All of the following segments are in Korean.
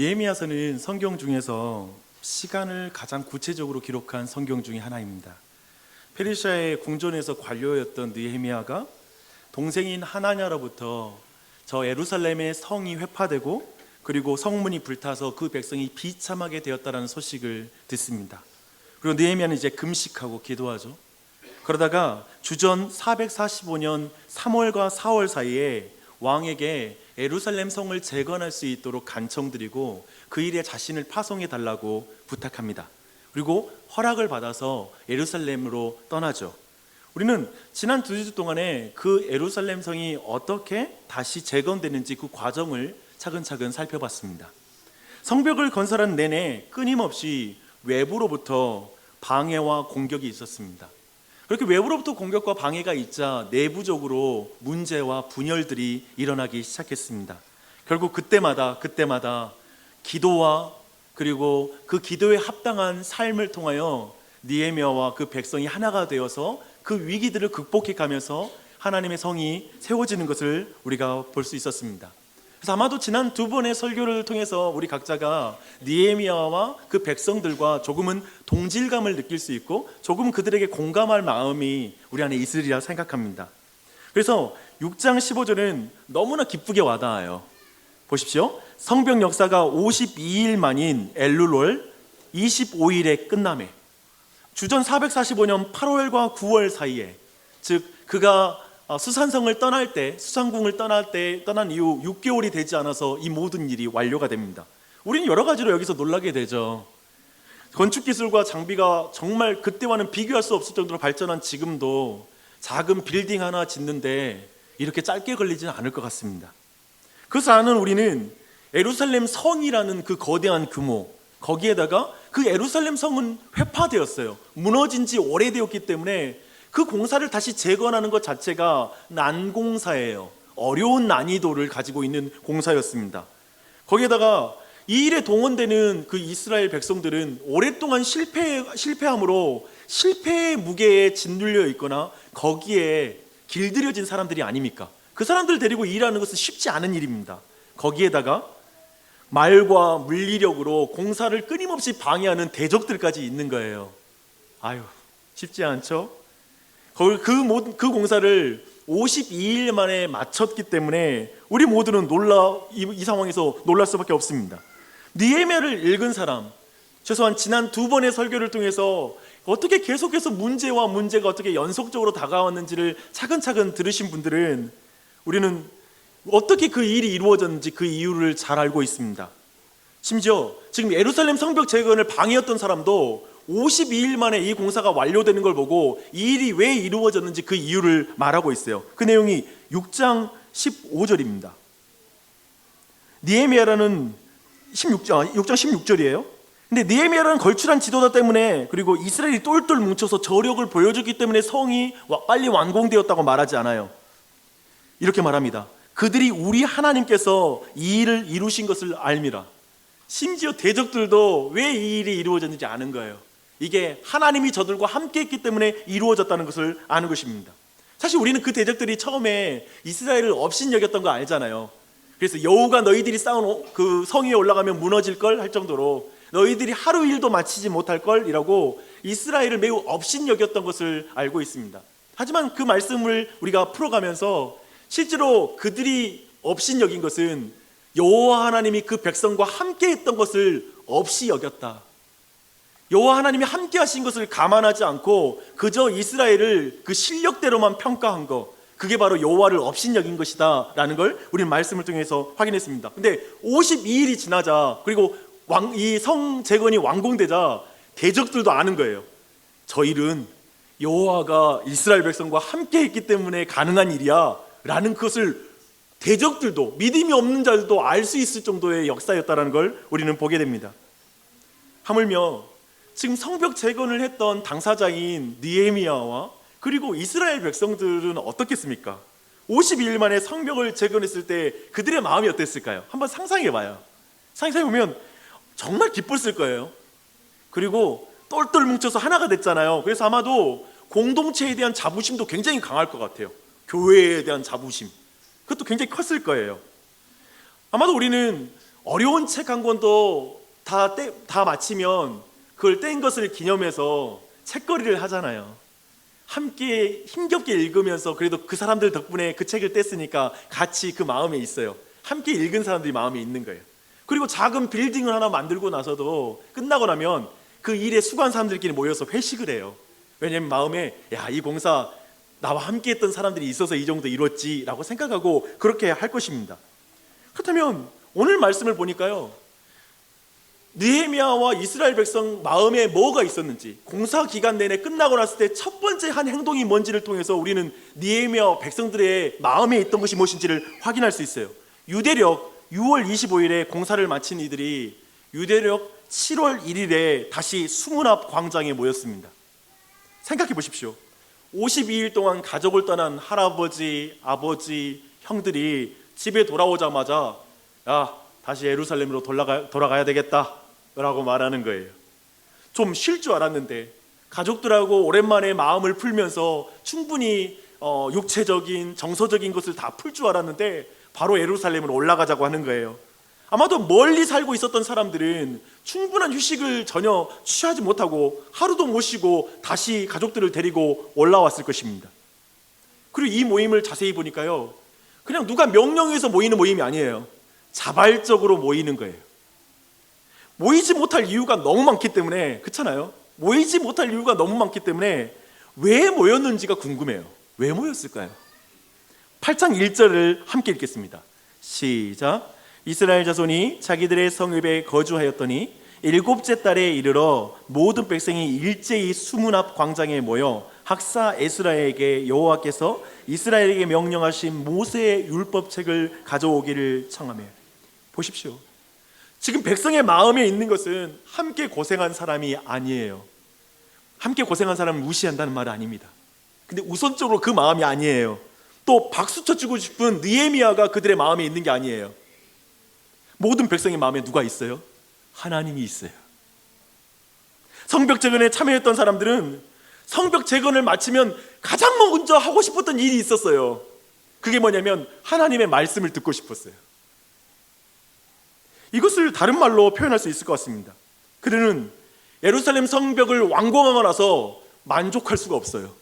느헤미야서는 성경 중에서 시간을 가장 구체적으로 기록한 성경 중에 하나입니다. 페르시아의 궁전에서 관료였던 느헤미야가 동생인 하나냐로부터 저 예루살렘의 성이 회파되고 그리고 성문이 불타서 그 백성이 비참하게 되었다는 소식을 듣습니다. 그리고 느헤미야는 이제 금식하고 기도하죠. 그러다가 주전 445년 3월과 4월 사이에 왕에게 예루살렘 성을 재건할 수 있도록 간청드리고 그 일에 자신을 파송해 달라고 부탁합니다. 그리고 허락을 받아서 예루살렘으로 떠나죠. 우리는 지난 2주 동안에 그 예루살렘 성이 어떻게 다시 재건되는지 그 과정을 차근차근 살펴봤습니다. 성벽을 건설한 내내 끊임없이 외부로부터 방해와 공격이 있었습니다. 그렇게 외부로부터 공격과 방해가 있자 내부적으로 문제와 분열들이 일어나기 시작했습니다. 결국 그때마다 기도와 그리고 그 기도에 합당한 삶을 통하여 느헤미야와 그 백성이 하나가 되어서 그 위기들을 극복해 가면서 하나님의 성이 세워지는 것을 우리가 볼 수 있었습니다. 그래서 아마도 지난 2번의 설교를 통해서 우리 각자가 느헤미야와 그 백성들과 조금은 동질감을 느낄 수 있고 조금 그들에게 공감할 마음이 우리 안에 있으리라 생각합니다. 그래서 6장 15절은 너무나 기쁘게 와닿아요. 보십시오. 성벽 역사가 52일 만인 엘룰월 25일에 끝남에 주전 445년 8월과 9월 사이에, 즉 그가 수산성을 떠날 때, 수산궁을 떠난 이후 6개월이 되지 않아서 이 모든 일이 완료가 됩니다. 우리는 여러 가지로 여기서 놀라게 되죠. 건축 기술과 장비가 정말 그때와는 비교할 수 없을 정도로 발전한 지금도 작은 빌딩 하나 짓는데 이렇게 짧게 걸리지는 않을 것 같습니다. 그래서 아는 우리는 예루살렘 성이라는 그 거대한 규모, 거기에다가 그 예루살렘 성은 회파되었어요. 무너진 지 오래되었기 때문에 그 공사를 다시 재건하는 것 자체가 난공사예요. 어려운 난이도를 가지고 있는 공사였습니다. 거기에다가 이 일에 동원되는 그 이스라엘 백성들은 오랫동안 실패함으로 실패의 무게에 짓눌려 있거나 거기에 길들여진 사람들이 아닙니까? 그 사람들 데리고 일하는 것은 쉽지 않은 일입니다. 거기에다가 말과 물리력으로 공사를 끊임없이 방해하는 대적들까지 있는 거예요. 아유, 쉽지 않죠? 그 공사를 52일 만에 마쳤기 때문에 우리 모두는 이 상황에서 놀랄 수밖에 없습니다. 느헤미야를 읽은 사람, 최소한 지난 2번의 설교를 통해서 어떻게 계속해서 문제가 어떻게 연속적으로 다가왔는지를 차근차근 들으신 분들은 우리는 어떻게 그 일이 이루어졌는지 그 이유를 잘 알고 있습니다. 심지어 지금 예루살렘 성벽 재건을 방해했던 사람도 52일 만에 이 공사가 완료되는 걸 보고 이 일이 왜 이루어졌는지 그 이유를 말하고 있어요. 그 내용이 6장 15절입니다. 느헤미야라는 6장 16절이에요. 근데 느헤미야라는 걸출한 지도자 때문에, 그리고 이스라엘이 똘똘 뭉쳐서 저력을 보여줬기 때문에 성이 빨리 완공되었다고 말하지 않아요. 이렇게 말합니다. 그들이 우리 하나님께서 이 일을 이루신 것을 알미라. 심지어 대적들도 왜 이 일이 이루어졌는지 아는 거예요. 이게 하나님이 저들과 함께 했기 때문에 이루어졌다는 것을 아는 것입니다. 사실 우리는 그 대적들이 처음에 이스라엘을 업신여겼던 거 알잖아요. 그래서 여호가 너희들이 쌓은 그 성 위에 올라가면 무너질 걸 할 정도로 너희들이 하루 일도 마치지 못할 걸 이라고 이스라엘을 매우 업신여겼던 것을 알고 있습니다. 하지만 그 말씀을 우리가 풀어가면서 실제로 그들이 업신여긴 것은 여호와 하나님이 그 백성과 함께 했던 것을 없이 여겼다. 여호와 하나님이 함께 하신 것을 감안하지 않고 그저 이스라엘을 그 실력대로만 평가한 것, 그게 바로 여호와를 업신여긴 것이다 라는 걸 우리는 말씀을 통해서 확인했습니다. 근데 52일이 지나자, 그리고 이 성 재건이 완공되자 대적들도 아는 거예요. 저 일은 여호와가 이스라엘 백성과 함께 했기 때문에 가능한 일이야 라는 것을 대적들도, 믿음이 없는 자들도 알 수 있을 정도의 역사였다는 걸 우리는 보게 됩니다. 하물며 지금 성벽 재건을 했던 당사자인 느헤미야와 그리고 이스라엘 백성들은 어떻겠습니까? 52일 만에 성벽을 재건했을 때 그들의 마음이 어땠을까요? 한번 상상해봐요. 상상해보면 정말 기뻤을 거예요. 그리고 똘똘 뭉쳐서 하나가 됐잖아요. 그래서 아마도 공동체에 대한 자부심도 굉장히 강할 것 같아요. 교회에 대한 자부심, 그것도 굉장히 컸을 거예요. 아마도 우리는 어려운 책 한 권도 다 마치면 그걸 뗀 것을 기념해서 책거리를 하잖아요. 함께 힘겹게 읽으면서 그래도 그 사람들 덕분에 그 책을 뗐으니까 같이 그 마음에 있어요. 함께 읽은 사람들이 마음에 있는 거예요. 그리고 작은 빌딩을 하나 만들고 나서도 끝나고 나면 그 일에 수고한 사람들끼리 모여서 회식을 해요. 왜냐면 마음에 이 공사 나와 함께 했던 사람들이 있어서 이 정도 이뤘지 라고 생각하고 그렇게 할 것입니다. 그렇다면 오늘 말씀을 보니까요, 느헤미야와 이스라엘 백성 마음에 뭐가 있었는지, 공사 기간 내내 끝나고 났을 때 첫 번째 한 행동이 뭔지를 통해서 우리는 느헤미야와 백성들의 마음에 있던 것이 무엇인지를 확인할 수 있어요. 유대력 6월 25일에 공사를 마친 이들이 유대력 7월 1일에 다시 수문 앞 광장에 모였습니다. 생각해 보십시오. 52일 동안 가족을 떠난 할아버지, 아버지, 형들이 집에 돌아오자마자 다시 예루살렘으로 돌아가야 되겠다 라고 말하는 거예요. 좀 쉴 줄 알았는데 가족들하고 오랜만에 마음을 풀면서 충분히 육체적인 정서적인 것을 다 풀 줄 알았는데 바로 예루살렘으로 올라가자고 하는 거예요. 아마도 멀리 살고 있었던 사람들은 충분한 휴식을 전혀 취하지 못하고 하루도 못 쉬고 다시 가족들을 데리고 올라왔을 것입니다. 그리고 이 모임을 자세히 보니까요, 그냥 누가 명령해서 모이는 모임이 아니에요. 자발적으로 모이는 거예요. 모이지 못할 이유가 너무 많기 때문에, 그렇잖아요? 모이지 못할 이유가 너무 많기 때문에 왜 모였는지가 궁금해요. 왜 모였을까요? 8장 1절을 함께 읽겠습니다. 시작. 이스라엘 자손이 자기들의 성읍에 거주하였더니 일곱째 달에 이르러 모든 백성이 일제히 수문 앞 광장에 모여 학사 에스라에게 여호와께서 이스라엘에게 명령하신 모세의 율법책을 가져오기를 청하며. 보십시오. 지금 백성의 마음에 있는 것은 함께 고생한 사람이 아니에요. 함께 고생한 사람을 무시한다는 말은 아닙니다. 근데 우선적으로 그 마음이 아니에요. 또 박수 쳐주고 싶은 느헤미야가 그들의 마음에 있는 게 아니에요. 모든 백성의 마음에 누가 있어요? 하나님이 있어요. 성벽 재건에 참여했던 사람들은 성벽 재건을 마치면 가장 먼저 하고 싶었던 일이 있었어요. 그게 뭐냐면 하나님의 말씀을 듣고 싶었어요. 이것을 다른 말로 표현할 수 있을 것 같습니다. 그들은 예루살렘 성벽을 완공하고 나서 만족할 수가 없어요.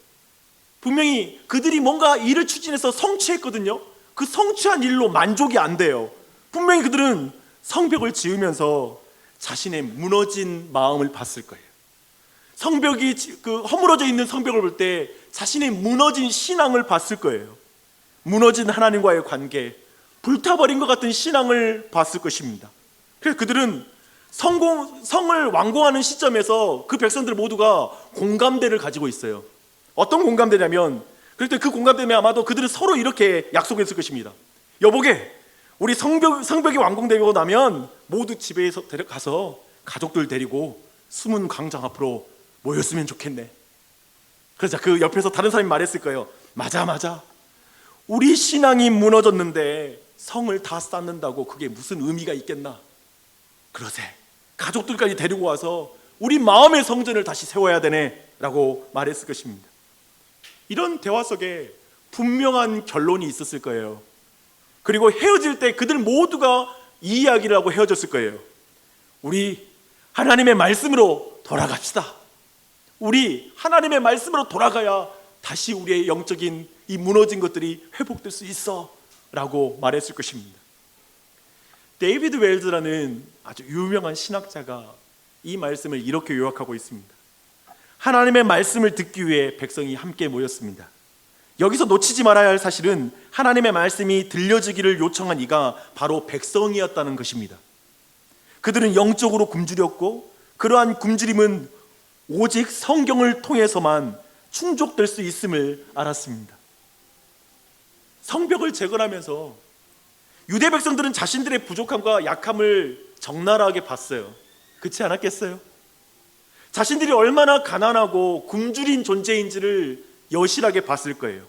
분명히 그들이 뭔가 일을 추진해서 성취했거든요. 그 성취한 일로 만족이 안 돼요. 분명히 그들은 성벽을 지으면서 자신의 무너진 마음을 봤을 거예요. 성벽이 허물어져 있는 성벽을 볼 때 자신의 무너진 신앙을 봤을 거예요. 무너진 하나님과의 관계, 불타버린 것 같은 신앙을 봤을 것입니다. 그래서 그들은 성을 완공하는 시점에서 그 백성들 모두가 공감대를 가지고 있어요. 어떤 공감대냐면, 그럴 때 그 공감대 때문에 아마도 그들은 서로 이렇게 약속했을 것입니다. 여보게, 우리 성벽이 완공되고 나면 모두 집에 가서 가족들 데리고 수문 광장 앞으로 모였으면 좋겠네. 그러자 그 옆에서 다른 사람이 말했을 거예요. 맞아. 우리 신앙이 무너졌는데 성을 다 쌓는다고 그게 무슨 의미가 있겠나? 그러세, 가족들까지 데리고 와서 우리 마음의 성전을 다시 세워야 되네 라고 말했을 것입니다. 이런 대화 속에 분명한 결론이 있었을 거예요. 그리고 헤어질 때 그들 모두가 이 이야기를 하고 헤어졌을 거예요. 우리 하나님의 말씀으로 돌아갑시다. 우리 하나님의 말씀으로 돌아가야 다시 우리의 영적인 이 무너진 것들이 회복될 수 있어 라고 말했을 것입니다. 데이비드 웰즈라는 아주 유명한 신학자가 이 말씀을 이렇게 요약하고 있습니다. 하나님의 말씀을 듣기 위해 백성이 함께 모였습니다. 여기서 놓치지 말아야 할 사실은 하나님의 말씀이 들려지기를 요청한 이가 바로 백성이었다는 것입니다. 그들은 영적으로 굶주렸고 그러한 굶주림은 오직 성경을 통해서만 충족될 수 있음을 알았습니다. 성벽을 재건하면서 유대 백성들은 자신들의 부족함과 약함을 적나라하게 봤어요. 그렇지 않았겠어요? 자신들이 얼마나 가난하고 굶주린 존재인지를 여실하게 봤을 거예요.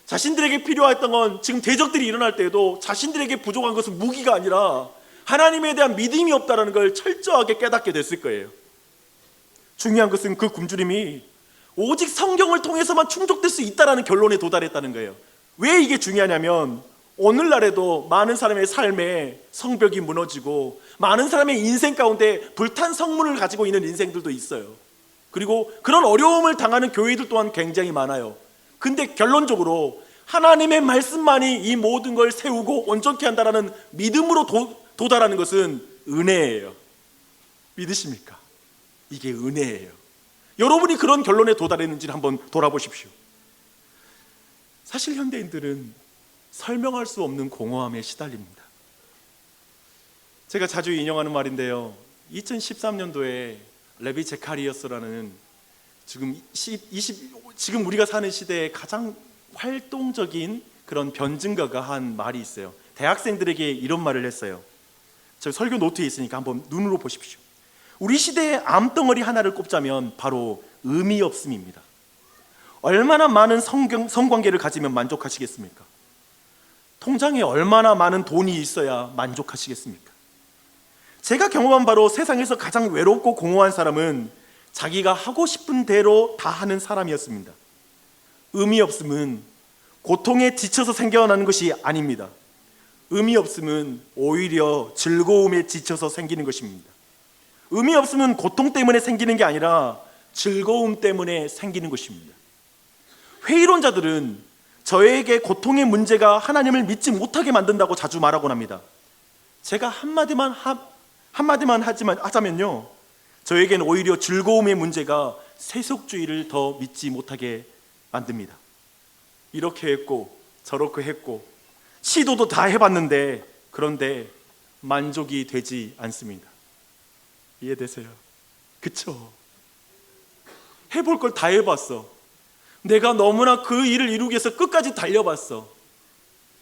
자신들에게 필요했던 건 지금 대적들이 일어날 때에도 자신들에게 부족한 것은 무기가 아니라 하나님에 대한 믿음이 없다는 걸 철저하게 깨닫게 됐을 거예요. 중요한 것은 그 굶주림이 오직 성경을 통해서만 충족될 수 있다는 결론에 도달했다는 거예요. 왜 이게 중요하냐면 오늘날에도 많은 사람의 삶에 성벽이 무너지고 많은 사람의 인생 가운데 불탄 성문을 가지고 있는 인생들도 있어요. 그리고 그런 어려움을 당하는 교회들 또한 굉장히 많아요. 근데 결론적으로 하나님의 말씀만이 이 모든 걸 세우고 온전케 한다라는 믿음으로 도달하는 것은 은혜예요. 믿으십니까? 이게 은혜예요. 여러분이 그런 결론에 도달했는지를 한번 돌아보십시오. 사실 현대인들은 설명할 수 없는 공허함에 시달립니다. 제가 자주 인용하는 말인데요, 2013년도에 레비 제카리아스라는 지금 우리가 사는 시대에 가장 활동적인 그런 변증가가 한 말이 있어요. 대학생들에게 이런 말을 했어요. 저 설교 노트에 있으니까 한번 눈으로 보십시오. 우리 시대의 암덩어리 하나를 꼽자면 바로 의미 없음입니다. 얼마나 많은 성관계를 가지면 만족하시겠습니까? 통장에 얼마나 많은 돈이 있어야 만족하시겠습니까? 제가 경험한 바로 세상에서 가장 외롭고 공허한 사람은 자기가 하고 싶은 대로 다 하는 사람이었습니다. 의미 없음은 고통에 지쳐서 생겨나는 것이 아닙니다. 의미 없음은 오히려 즐거움에 지쳐서 생기는 것입니다. 의미 없음은 고통 때문에 생기는 게 아니라 즐거움 때문에 생기는 것입니다. 회의론자들은 저에게 고통의 문제가 하나님을 믿지 못하게 만든다고 자주 말하곤 합니다. 제가 한마디만 하자면요, 저에게는 오히려 즐거움의 문제가 세속주의를 더 믿지 못하게 만듭니다. 이렇게 했고 저렇게 했고 시도도 다 해봤는데 그런데 만족이 되지 않습니다. 이해되세요? 그쵸? 해볼 걸 다 해봤어. 내가 너무나 그 일을 이루기 위해서 끝까지 달려봤어.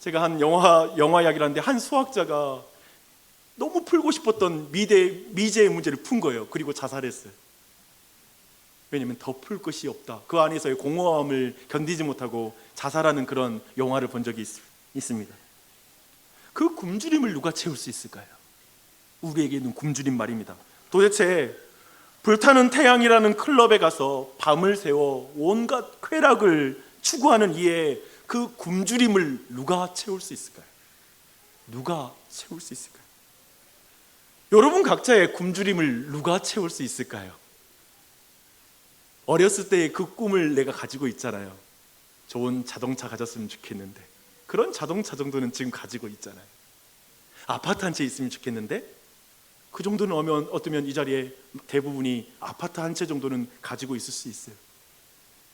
제가 한 영화 이야기를 하는데 한 수학자가 너무 풀고 싶었던 미제의 문제를 푼 거예요. 그리고 자살했어요. 왜냐하면 더 풀 것이 없다. 그 안에서의 공허함을 견디지 못하고 자살하는 그런 영화를 본 적이 있습니다. 그 굶주림을 누가 채울 수 있을까요? 우리에게는 굶주림 말입니다. 도대체 불타는 태양이라는 클럽에 가서 밤을 새워 온갖 쾌락을 추구하는 이의 그 굶주림을 누가 채울 수 있을까요? 누가 채울 수 있을까요? 여러분 각자의 굶주림을 누가 채울 수 있을까요? 어렸을 때의 그 꿈을 내가 가지고 있잖아요. 좋은 자동차 가졌으면 좋겠는데 그런 자동차 정도는 지금 가지고 있잖아요. 아파트 한 채 있으면 좋겠는데 그 정도는 어쩌면 이 자리에 대부분이 아파트 한 채 정도는 가지고 있을 수 있어요.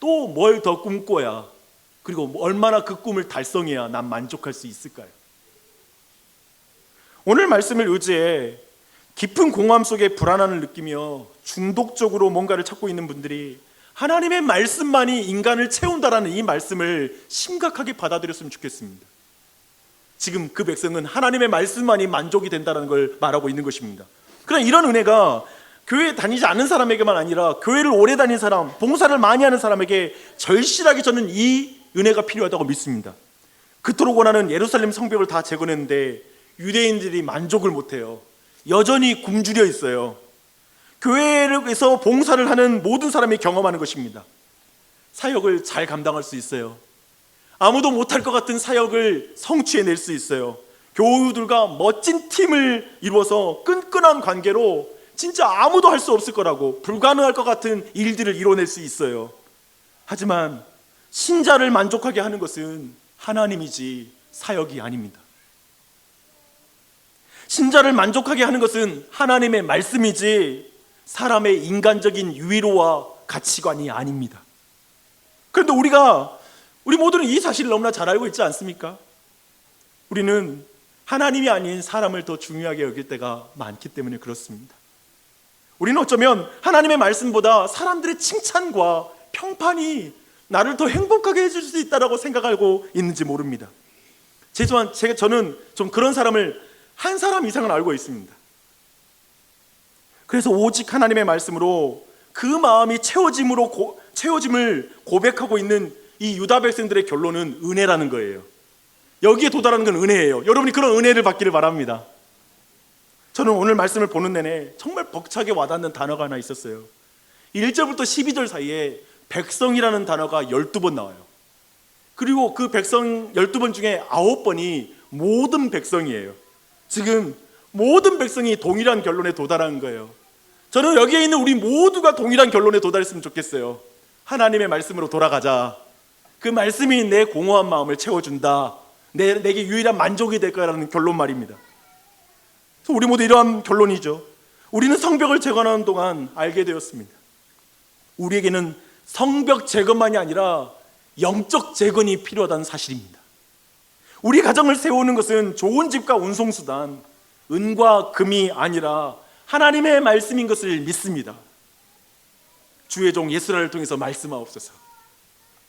또 뭘 더 꿈꿔야, 그리고 얼마나 그 꿈을 달성해야 난 만족할 수 있을까요? 오늘 말씀을 의지해 깊은 공허함 속에 불안함을 느끼며 중독적으로 뭔가를 찾고 있는 분들이 하나님의 말씀만이 인간을 채운다라는 이 말씀을 심각하게 받아들였으면 좋겠습니다. 지금 그 백성은 하나님의 말씀만이 만족이 된다는 걸 말하고 있는 것입니다. 그러나 이런 은혜가 교회에 다니지 않는 사람에게만 아니라 교회를 오래 다닌 사람, 봉사를 많이 하는 사람에게 절실하게 저는 이 은혜가 필요하다고 믿습니다. 그토록 원하는 예루살렘 성벽을 다 재건했는데 유대인들이 만족을 못해요. 여전히 굶주려 있어요. 교회에서 봉사를 하는 모든 사람이 경험하는 것입니다. 사역을 잘 감당할 수 있어요. 아무도 못할 것 같은 사역을 성취해낼 수 있어요. 교우들과 멋진 팀을 이루어서 끈끈한 관계로 진짜 아무도 할 수 없을 거라고, 불가능할 것 같은 일들을 이뤄낼 수 있어요. 하지만 신자를 만족하게 하는 것은 하나님이지 사역이 아닙니다. 신자를 만족하게 하는 것은 하나님의 말씀이지 사람의 인간적인 위로와 가치관이 아닙니다. 그런데 우리 모두는 이 사실을 너무나 잘 알고 있지 않습니까? 우리는 하나님이 아닌 사람을 더 중요하게 여길 때가 많기 때문에 그렇습니다. 우리는 어쩌면 하나님의 말씀보다 사람들의 칭찬과 평판이 나를 더 행복하게 해줄 수 있다고 생각하고 있는지 모릅니다. 저는 좀 그런 사람을 한 사람 이상은 알고 있습니다. 그래서 오직 하나님의 말씀으로 그 마음이 채워짐을 고백하고 있는 이 유다 백성들의 결론은 은혜라는 거예요. 여기에 도달하는 건 은혜예요. 여러분이 그런 은혜를 받기를 바랍니다. 저는 오늘 말씀을 보는 내내 정말 벅차게 와닿는 단어가 하나 있었어요. 1절부터 12절 사이에 백성이라는 단어가 12번 나와요. 그리고 그 백성 12번 중에 9번이 모든 백성이에요. 지금 모든 백성이 동일한 결론에 도달한 거예요. 저는 여기에 있는 우리 모두가 동일한 결론에 도달했으면 좋겠어요. 하나님의 말씀으로 돌아가자. 그 말씀이 내 공허한 마음을 채워준다. 내게 유일한 만족이 될 거라는 결론 말입니다. 그래서 우리 모두 이러한 결론이죠. 우리는 성벽을 재건하는 동안 알게 되었습니다. 우리에게는 성벽 재건만이 아니라 영적 재건이 필요하다는 사실입니다. 우리 가정을 세우는 것은 좋은 집과 운송수단, 은과 금이 아니라 하나님의 말씀인 것을 믿습니다. 주의 종 예수라를 통해서 말씀하옵소서.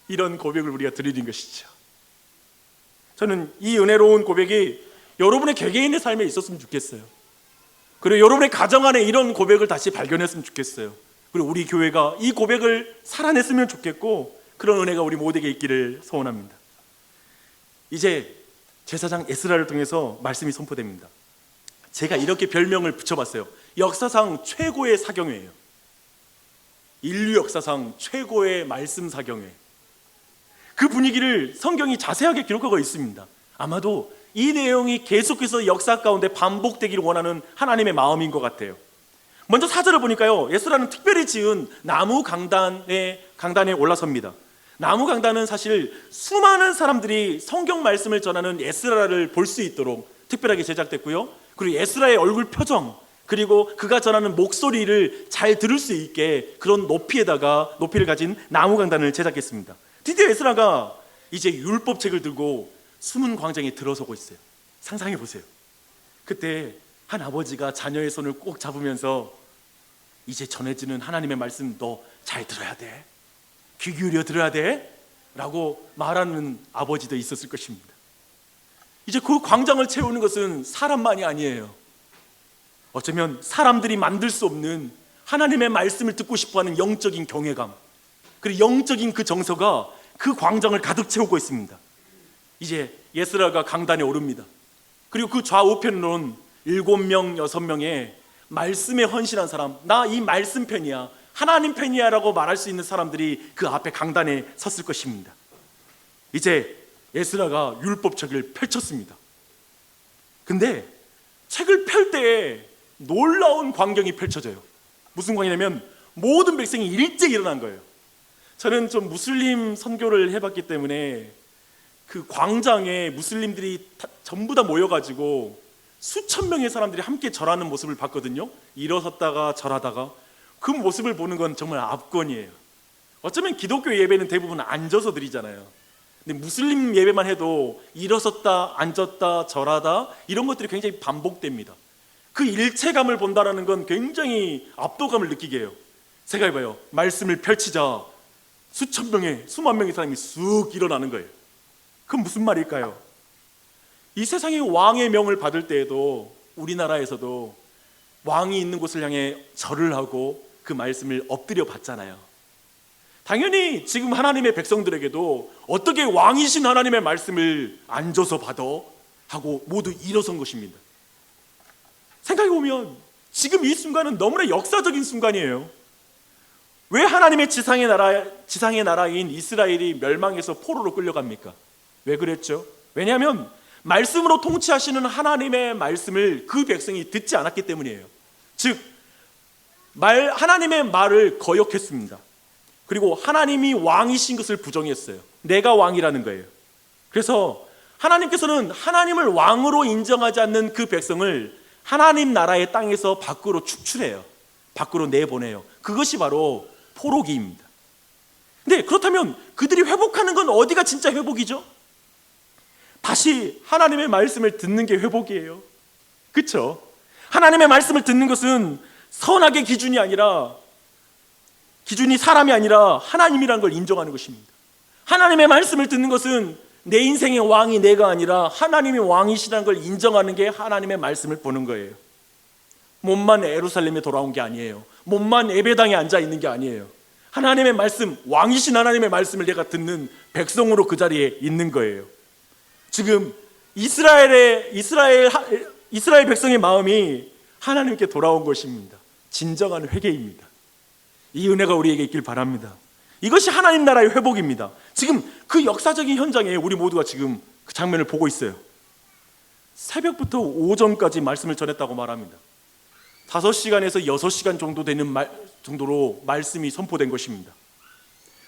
이런 고백을 우리가 드리는 것이죠. 저는 이 은혜로운 고백이 여러분의 개개인의 삶에 있었으면 좋겠어요. 그리고 여러분의 가정 안에 이런 고백을 다시 발견했으면 좋겠어요. 그리고 우리 교회가 이 고백을 살아냈으면 좋겠고, 그런 은혜가 우리 모두에게 있기를 소원합니다. 이제 제사장 에스라를 통해서 말씀이 선포됩니다. 제가 이렇게 별명을 붙여봤어요. 역사상 최고의 사경회예요. 인류 역사상 최고의 말씀 사경회. 그 분위기를 성경이 자세하게 기록하고 있습니다. 아마도 이 내용이 계속해서 역사 가운데 반복되기를 원하는 하나님의 마음인 것 같아요. 먼저 4절을 보니까요, 에스라는 특별히 지은 나무 강단에 올라섭니다. 나무 강단은 사실 수많은 사람들이 성경 말씀을 전하는 에스라를 볼 수 있도록 특별하게 제작됐고요, 그리고 에스라의 얼굴 표정, 그리고 그가 전하는 목소리를 잘 들을 수 있게 그런 높이를 가진 나무 강단을 제작했습니다. 드디어 에스라가 이제 율법책을 들고 숨은 광장에 들어서고 있어요. 상상해 보세요. 그때 한 아버지가 자녀의 손을 꼭 잡으면서 이제 전해지는 하나님의 말씀 너 잘 들어야 돼, 귀 기울여 들어야 돼 라고 말하는 아버지도 있었을 것입니다. 이제 그 광장을 채우는 것은 사람만이 아니에요. 어쩌면 사람들이 만들 수 없는 하나님의 말씀을 듣고 싶어하는 영적인 경외감, 그리고 영적인 그 정서가 그 광장을 가득 채우고 있습니다. 이제 에스라가 강단에 오릅니다. 그리고 그 좌우편으로는 7명, 6명의 말씀에 헌신한 사람, 나 이 말씀 편이야, 하나님 편이야 라고 말할 수 있는 사람들이 그 앞에 강단에 섰을 것입니다. 이제 에스라가 율법책을 펼쳤습니다. 근데 책을 펼 때에 놀라운 광경이 펼쳐져요. 무슨 광경이냐면 모든 백성이 일제히 일어난 거예요. 저는 좀 무슬림 선교를 해봤기 때문에 그 광장에 무슬림들이 전부 다 모여가지고 수천 명의 사람들이 함께 절하는 모습을 봤거든요. 일어섰다가 절하다가. 그 모습을 보는 건 정말 압권이에요. 어쩌면 기독교 예배는 대부분 앉아서 드리잖아요. 근데 무슬림 예배만 해도 일어섰다 앉았다 절하다 이런 것들이 굉장히 반복됩니다. 그 일체감을 본다는 건 굉장히 압도감을 느끼게 해요. 생각해봐요. 말씀을 펼치자 수만 명의 사람이 쑥 일어나는 거예요. 그건 무슨 말일까요? 이 세상의 왕의 명을 받을 때에도 우리나라에서도 왕이 있는 곳을 향해 절을 하고 그 말씀을 엎드려 받잖아요. 당연히 지금 하나님의 백성들에게도 어떻게 왕이신 하나님의 말씀을 앉아서 받아 하고 모두 일어선 것입니다. 생각해보면 지금 이 순간은 너무나 역사적인 순간이에요. 왜 하나님의 지상의 나라인 이스라엘이 멸망해서 포로로 끌려갑니까? 왜 그랬죠? 왜냐하면 말씀으로 통치하시는 하나님의 말씀을 그 백성이 듣지 않았기 때문이에요. 즉 하나님의 말을 거역했습니다. 그리고 하나님이 왕이신 것을 부정했어요. 내가 왕이라는 거예요. 그래서 하나님께서는 하나님을 왕으로 인정하지 않는 그 백성을 하나님 나라의 땅에서 밖으로 축출해요. 밖으로 내보내요. 그것이 바로 포로기입니다. 근데 그렇다면 그들이 회복하는 건 어디가 진짜 회복이죠? 다시 하나님의 말씀을 듣는 게 회복이에요. 그렇죠? 하나님의 말씀을 듣는 것은 선악의 기준이 아니라, 기준이 사람이 아니라 하나님이라는 걸 인정하는 것입니다. 하나님의 말씀을 듣는 것은 내 인생의 왕이 내가 아니라 하나님이 왕이시라는 걸 인정하는 게 하나님의 말씀을 보는 거예요. 몸만 예루살렘에 돌아온 게 아니에요. 몸만 예배당에 앉아 있는 게 아니에요. 하나님의 말씀, 왕이신 하나님의 말씀을 내가 듣는 백성으로 그 자리에 있는 거예요. 지금 이스라엘 백성의 마음이 하나님께 돌아온 것입니다. 진정한 회개입니다. 이 은혜가 우리에게 있길 바랍니다. 이것이 하나님 나라의 회복입니다. 지금 그 역사적인 현장에 우리 모두가 지금 그 장면을 보고 있어요. 새벽부터 오전까지 말씀을 전했다고 말합니다. 5시간에서 6시간 정도 되는 정도로 말씀이 선포된 것입니다.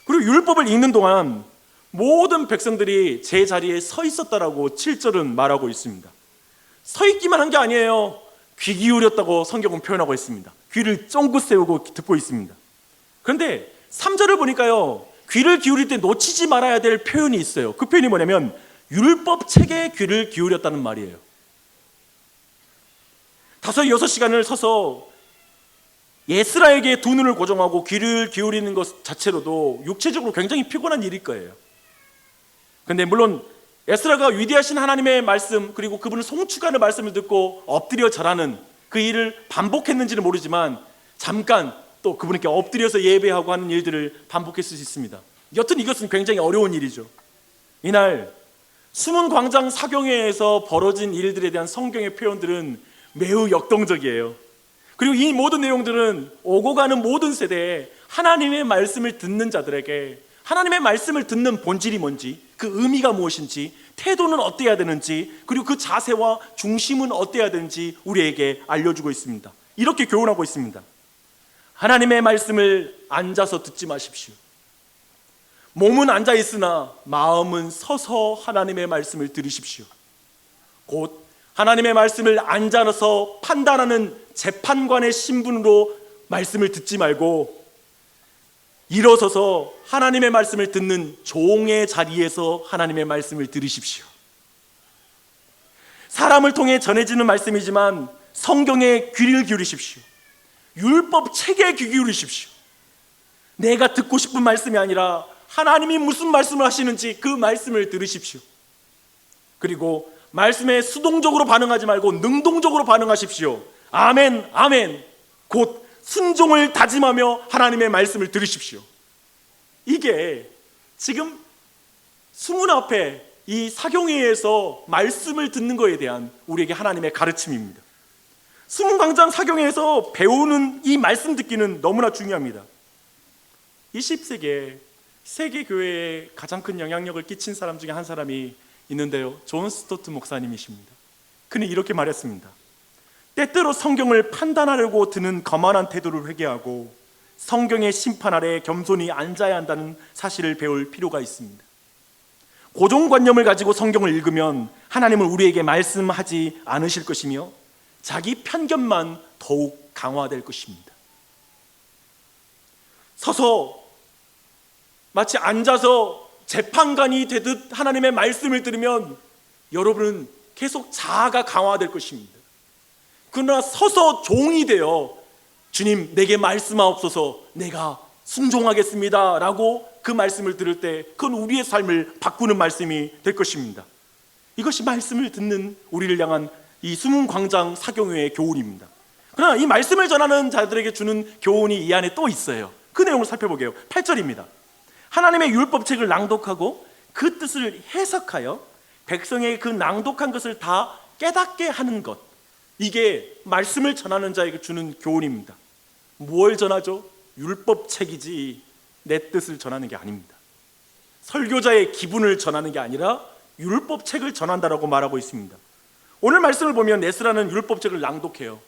그리고 율법을 읽는 동안 모든 백성들이 제 자리에 서 있었다라고 7절은 말하고 있습니다. 서 있기만 한 게 아니에요. 귀 기울였다고 성경은 표현하고 있습니다. 귀를 쫑긋 세우고 듣고 있습니다. 그런데 3절을 보니까요, 귀를 기울일 때 놓치지 말아야 될 표현이 있어요. 그 표현이 뭐냐면 율법 책에 귀를 기울였다는 말이에요. 5, 6시간을 서서 에스라에게 두 눈을 고정하고 귀를 기울이는 것 자체로도 육체적으로 굉장히 피곤한 일일 거예요. 그런데 물론 에스라가 위대하신 하나님의 말씀, 그리고 그분을 송축하는 말씀을 듣고 엎드려 절하는 그 일을 반복했는지는 모르지만 잠깐 또 그분께 엎드려서 예배하고 하는 일들을 반복했을 수 있습니다. 여튼 이것은 굉장히 어려운 일이죠. 이날 숨은 광장 사경회에서 벌어진 일들에 대한 성경의 표현들은 매우 역동적이에요. 그리고 이 모든 내용들은 오고 가는 모든 세대에 하나님의 말씀을 듣는 자들에게 하나님의 말씀을 듣는 본질이 뭔지, 그 의미가 무엇인지, 태도는 어때야 되는지, 그리고 그 자세와 중심은 어때야 되는지 우리에게 알려주고 있습니다. 이렇게 교훈하고 있습니다. 하나님의 말씀을 앉아서 듣지 마십시오. 몸은 앉아 있으나 마음은 서서 하나님의 말씀을 들으십시오. 곧 하나님의 말씀을 앉아서 판단하는 재판관의 신분으로 말씀을 듣지 말고 일어서서 하나님의 말씀을 듣는 종의 자리에서 하나님의 말씀을 들으십시오. 사람을 통해 전해지는 말씀이지만 성경에 귀를 기울이십시오. 율법 책에 귀 기울이십시오. 내가 듣고 싶은 말씀이 아니라 하나님이 무슨 말씀을 하시는지 그 말씀을 들으십시오. 그리고 말씀에 수동적으로 반응하지 말고 능동적으로 반응하십시오. 아멘, 아멘. 곧 순종을 다짐하며 하나님의 말씀을 들으십시오. 이게 지금 수문 앞에 이 사경회에서 말씀을 듣는 것에 대한 우리에게 하나님의 가르침입니다. 수문광장 사경회에서 배우는 이 말씀 듣기는 너무나 중요합니다. 20세기에 세계 교회에 가장 큰 영향력을 끼친 사람 중에 한 사람이 있는데요, 존 스토트 목사님이십니다. 그는 이렇게 말했습니다. 때때로 성경을 판단하려고 드는 거만한 태도를 회개하고 성경의 심판 아래 겸손히 앉아야 한다는 사실을 배울 필요가 있습니다. 고정관념을 가지고 성경을 읽으면 하나님은 우리에게 말씀하지 않으실 것이며 자기 편견만 더욱 강화될 것입니다. 서서 마치 앉아서 재판관이 되듯 하나님의 말씀을 들으면 여러분은 계속 자아가 강화될 것입니다. 그러나 서서 종이 되어 주님 내게 말씀하옵소서, 내가 순종하겠습니다 라고 그 말씀을 들을 때 그건 우리의 삶을 바꾸는 말씀이 될 것입니다. 이것이 말씀을 듣는 우리를 향한 이 수문광장 사경회의 교훈입니다. 그러나 이 말씀을 전하는 자들에게 주는 교훈이 이 안에 또 있어요. 그 내용을 살펴보게요. 8절입니다. 하나님의 율법책을 낭독하고 그 뜻을 해석하여 백성의 그 낭독한 것을 다 깨닫게 하는 것, 이게 말씀을 전하는 자에게 주는 교훈입니다. 무엇을 전하죠? 율법책이지 내 뜻을 전하는 게 아닙니다. 설교자의 기분을 전하는 게 아니라 율법책을 전한다라고 말하고 있습니다. 오늘 말씀을 보면 에스라는 율법책을 낭독해요.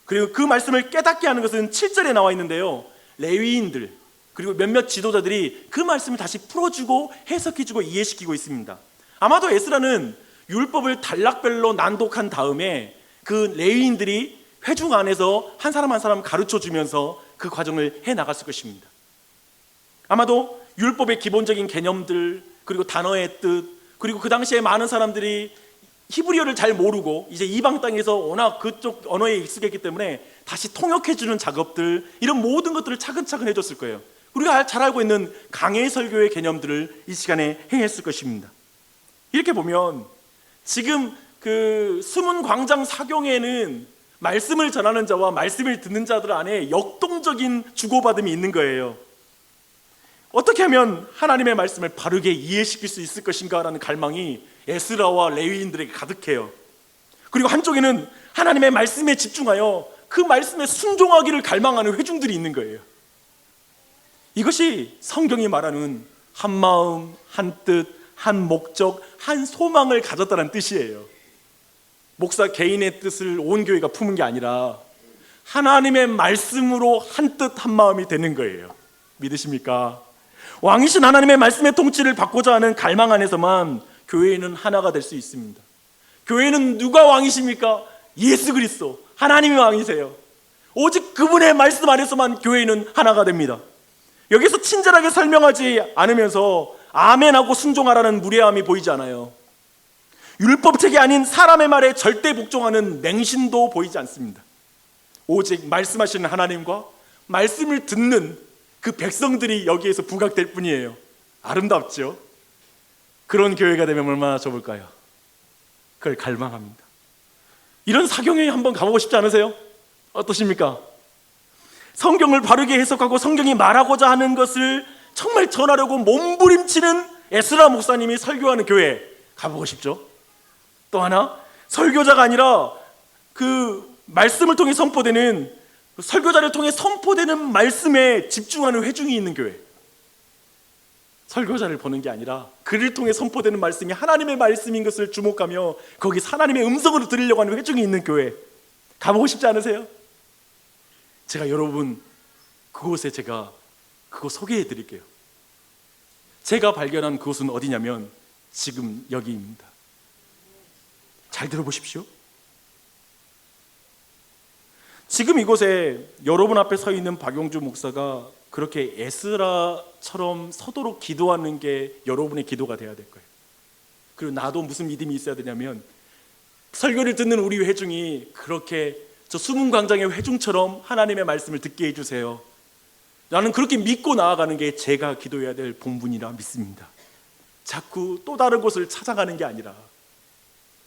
그리고 그 말씀을 깨닫게 하는 것은 7절에 나와 있는데요, 레위인들 그리고 몇몇 지도자들이 그 말씀을 다시 풀어주고 해석해주고 이해시키고 있습니다. 아마도 에스라는 율법을 단락별로 낭독한 다음에 그 레위인들이 회중 안에서 한 사람 한 사람 가르쳐주면서 그 과정을 해나갔을 것입니다. 아마도 율법의 기본적인 개념들, 그리고 단어의 뜻, 그리고 그 당시에 많은 사람들이 히브리어를 잘 모르고 이제 이방 땅에서 워낙 그쪽 언어에 익숙했기 때문에 다시 통역해주는 작업들, 이런 모든 것들을 차근차근 해줬을 거예요. 우리가 잘 알고 있는 강해 설교의 개념들을 이 시간에 행했을 것입니다. 이렇게 보면 지금 그 수문 광장 사경에는 말씀을 전하는 자와 말씀을 듣는 자들 안에 역동적인 주고받음이 있는 거예요. 어떻게 하면 하나님의 말씀을 바르게 이해시킬 수 있을 것인가라는 갈망이 에스라와 레위인들에게 가득해요. 그리고 한쪽에는 하나님의 말씀에 집중하여 그 말씀에 순종하기를 갈망하는 회중들이 있는 거예요. 이것이 성경이 말하는 한 마음, 한 뜻, 한 목적, 한 소망을 가졌다는 뜻이에요. 목사 개인의 뜻을 온 교회가 품은 게 아니라 하나님의 말씀으로 한 뜻 한 마음이 되는 거예요. 믿으십니까? 왕이신 하나님의 말씀의 통치를 받고자 하는 갈망 안에서만 교회는 하나가 될 수 있습니다. 교회는 누가 왕이십니까? 예수 그리스도 하나님이 왕이세요. 오직 그분의 말씀 안에서만 교회는 하나가 됩니다. 여기서 친절하게 설명하지 않으면서 아멘하고 순종하라는 무례함이 보이지 않아요. 율법책이 아닌 사람의 말에 절대 복종하는 맹신도 보이지 않습니다. 오직 말씀하시는 하나님과 말씀을 듣는 그 백성들이 여기에서 부각될 뿐이에요. 아름답죠? 그런 교회가 되면 얼마나 좋을까요? 그걸 갈망합니다. 이런 사경에 한번 가보고 싶지 않으세요? 어떠십니까? 성경을 바르게 해석하고 성경이 말하고자 하는 것을 정말 전하려고 몸부림치는 에스라 목사님이 설교하는 교회 가보고 싶죠? 또 하나, 설교자가 아니라 그 말씀을 통해 선포되는, 설교자를 통해 선포되는 말씀에 집중하는 회중이 있는 교회. 설교자를 보는 게 아니라 그를 통해 선포되는 말씀이 하나님의 말씀인 것을 주목하며 거기서 하나님의 음성으로 들으려고 하는 회중이 있는 교회 가보고 싶지 않으세요? 제가 여러분 그곳에 제가 그거 소개해 드릴게요. 제가 발견한 그곳은 어디냐면 지금 여기입니다. 잘 들어보십시오. 지금 이곳에 여러분 앞에 서 있는 박용주 목사가 그렇게 에스라처럼 서도록 기도하는 게 여러분의 기도가 돼야 될 거예요. 그리고 나도 무슨 믿음이 있어야 되냐면 설교를 듣는 우리 회중이 그렇게 저 수문 광장의 회중처럼 하나님의 말씀을 듣게 해주세요. 나는 그렇게 믿고 나아가는 게 제가 기도해야 될 본분이라 믿습니다. 자꾸 또 다른 곳을 찾아가는 게 아니라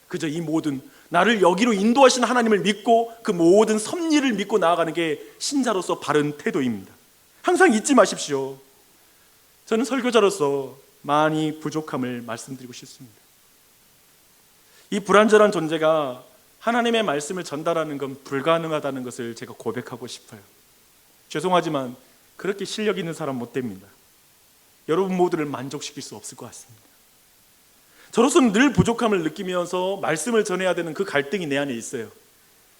그저 이 모든 나를 여기로 인도하신 하나님을 믿고 그 모든 섭리를 믿고 나아가는 게 신자로서 바른 태도입니다. 항상 잊지 마십시오. 저는 설교자로서 많이 부족함을 말씀드리고 싶습니다. 이 불완전한 존재가 하나님의 말씀을 전달하는 건 불가능하다는 것을 제가 고백하고 싶어요. 죄송하지만 그렇게 실력 있는 사람 못 됩니다. 여러분 모두를 만족시킬 수 없을 것 같습니다. 저로서는 늘 부족함을 느끼면서 말씀을 전해야 되는 그 갈등이 내 안에 있어요.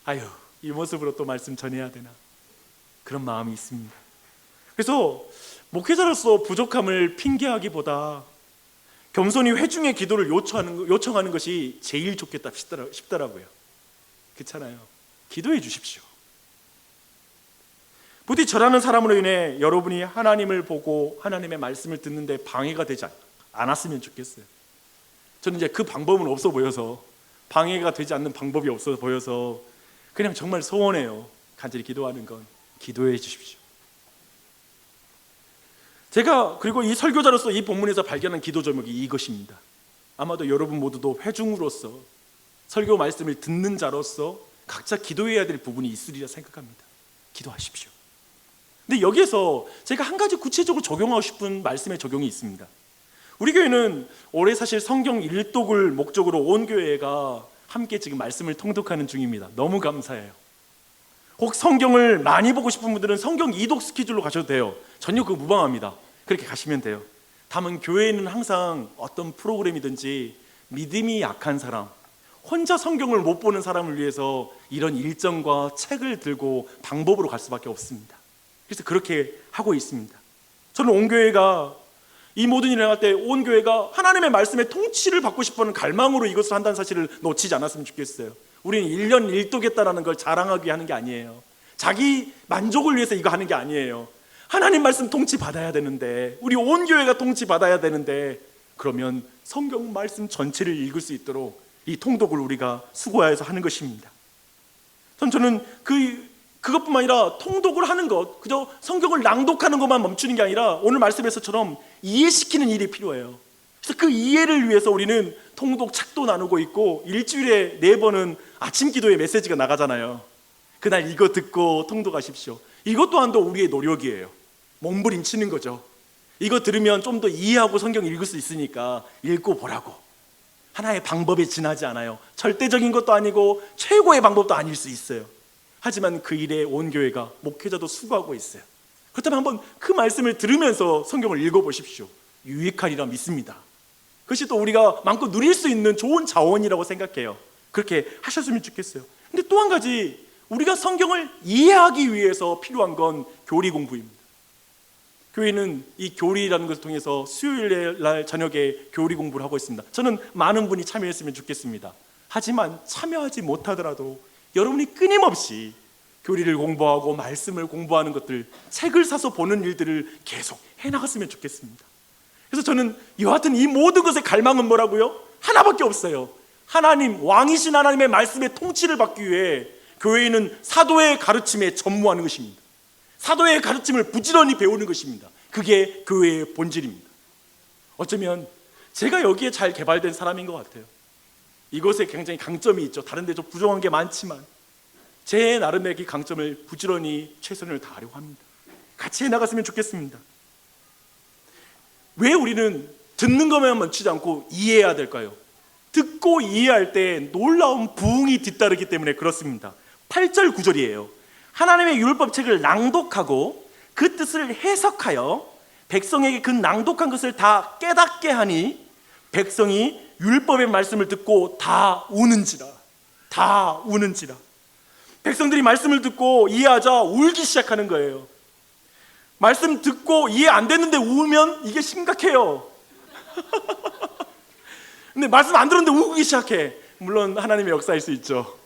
아유, 이 모습으로 또 말씀 전해야 되나? 그런 마음이 있습니다. 그래서 목회자로서 부족함을 핑계하기보다 겸손히 회중의 기도를 요청하는 것이 제일 좋겠다 싶더라고요. 그렇잖아요. 기도해 주십시오. 부디 저라는 사람으로 인해 여러분이 하나님을 보고 하나님의 말씀을 듣는데 방해가 되지 않았으면 좋겠어요. 저는 이제 그 방법은 없어 보여서, 방해가 되지 않는 방법이 없어 보여서 그냥 정말 소원해요. 간절히 기도하는 건 기도해 주십시오. 제가 그리고 이 설교자로서 이 본문에서 발견한 기도 제목이 이것입니다. 아마도 여러분 모두도 회중으로서 설교 말씀을 듣는 자로서 각자 기도해야 될 부분이 있으리라 생각합니다. 기도하십시오. 근데 여기에서 제가 한 가지 구체적으로 적용하고 싶은 말씀의 적용이 있습니다. 우리 교회는 올해 사실 성경 일독을 목적으로 온 교회가 함께 지금 말씀을 통독하는 중입니다. 너무 감사해요. 혹 성경을 많이 보고 싶은 분들은 성경 이독 스케줄로 가셔도 돼요. 전혀 그거 무방합니다. 그렇게 가시면 돼요. 다만 교회는 항상 어떤 프로그램이든지 믿음이 약한 사람, 혼자 성경을 못 보는 사람을 위해서 이런 일정과 책을 들고 방법으로 갈 수밖에 없습니다. 그래서 그렇게 하고 있습니다. 저는 온 교회가 이 모든 일을 할 때 온 교회가 하나님의 말씀의 통치를 받고 싶어하는 갈망으로 이것을 한다는 사실을 놓치지 않았으면 좋겠어요. 우리는 1년 1독했다라는 걸 자랑하기 위해 하는 게 아니에요. 자기 만족을 위해서 이거 하는 게 아니에요. 하나님 말씀 통치 받아야 되는데, 우리 온 교회가 통치 받아야 되는데, 그러면 성경 말씀 전체를 읽을 수 있도록 이 통독을 우리가 수고해서 하는 것입니다. 저는 그것뿐만 아니라 통독을 하는 것, 그저 성경을 낭독하는 것만 멈추는 게 아니라 오늘 말씀에서처럼 이해시키는 일이 필요해요. 그래서 그 이해를 위해서 우리는 통독 책도 나누고 있고, 일주일에 4번은 아침 기도에 메시지가 나가잖아요. 그날 이거 듣고 통독하십시오. 이것 또한도 우리의 노력이에요. 몸부림치는 거죠. 이거 들으면 좀 더 이해하고 성경 읽을 수 있으니까 읽고 보라고. 하나의 방법에 지나지 않아요. 절대적인 것도 아니고 최고의 방법도 아닐 수 있어요. 하지만 그 일에 온 교회가, 목회자도 수고하고 있어요. 그렇다면 한번 그 말씀을 들으면서 성경을 읽어보십시오. 유익하리라 믿습니다. 그것이 또 우리가 마음껏 누릴 수 있는 좋은 자원이라고 생각해요. 그렇게 하셨으면 좋겠어요. 근데 또 한 가지, 우리가 성경을 이해하기 위해서 필요한 건 교리 공부입니다. 교회는 이 교리라는 것을 통해서 수요일 날 저녁에 교리 공부를 하고 있습니다. 저는 많은 분이 참여했으면 좋겠습니다. 하지만 참여하지 못하더라도 여러분이 끊임없이 교리를 공부하고 말씀을 공부하는 것들, 책을 사서 보는 일들을 계속 해나갔으면 좋겠습니다. 그래서 저는 이와 같은 이 모든 것의 갈망은 뭐라고요? 하나밖에 없어요. 하나님, 왕이신 하나님의 말씀의 통치를 받기 위해 교회는 사도의 가르침에 전무하는 것입니다. 사도의 가르침을 부지런히 배우는 것입니다. 그게 교회의 본질입니다. 어쩌면 제가 여기에 잘 개발된 사람인 것 같아요. 이것에 굉장히 강점이 있죠. 다른 데 좀 부족한 게 많지만 제 나름의 그 강점을 부지런히 최선을 다하려고 합니다. 같이 해나갔으면 좋겠습니다. 왜 우리는 듣는 것만 멈추지 않고 이해해야 될까요? 듣고 이해할 때 놀라운 부흥이 뒤따르기 때문에 그렇습니다. 8절 9절이에요. 하나님의 율법책을 낭독하고 그 뜻을 해석하여 백성에게 그 낭독한 것을 다 깨닫게 하니 백성이 율법의 말씀을 듣고 다 우는지라. 백성들이 말씀을 듣고 이해하자 울기 시작하는 거예요. 말씀 듣고 이해 안 됐는데 울면 이게 심각해요. 근데 말씀 안 들었는데 울기 시작해. 물론 하나님의 역사일 수 있죠.